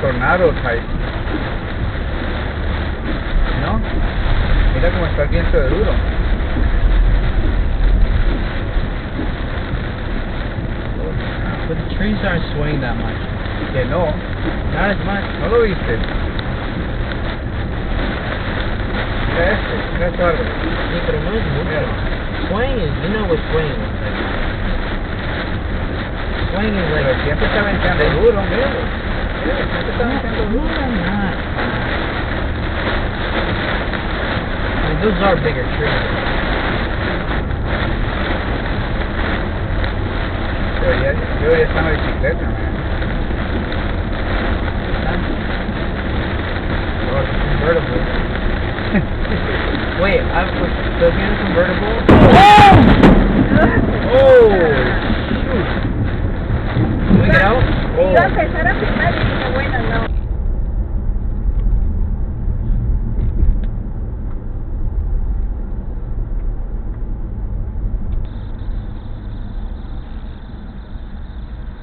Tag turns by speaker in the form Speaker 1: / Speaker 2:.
Speaker 1: tornados hay. ¿No? Mira cómo está el viento de duro.
Speaker 2: But the trees aren't swaying that much.
Speaker 1: Que no.
Speaker 2: Not as much.
Speaker 1: ¿No lo viste? Mira este árbol.
Speaker 2: Sí, pero no es mucho. Swaying is, you know what swaying is like. Swaying is like...
Speaker 1: Pero siempre está venteando duro, mira. Mira, siempre está venteando
Speaker 2: No,
Speaker 1: duro.
Speaker 2: they're not. I mean, those are bigger trees.
Speaker 1: Yo ya está en la bicicleta, man.
Speaker 2: Or it's convertible. Wait, so if you're a convertible...
Speaker 1: Oh!
Speaker 2: Shoot! Can we get out?
Speaker 3: Iba a empezar a filmar.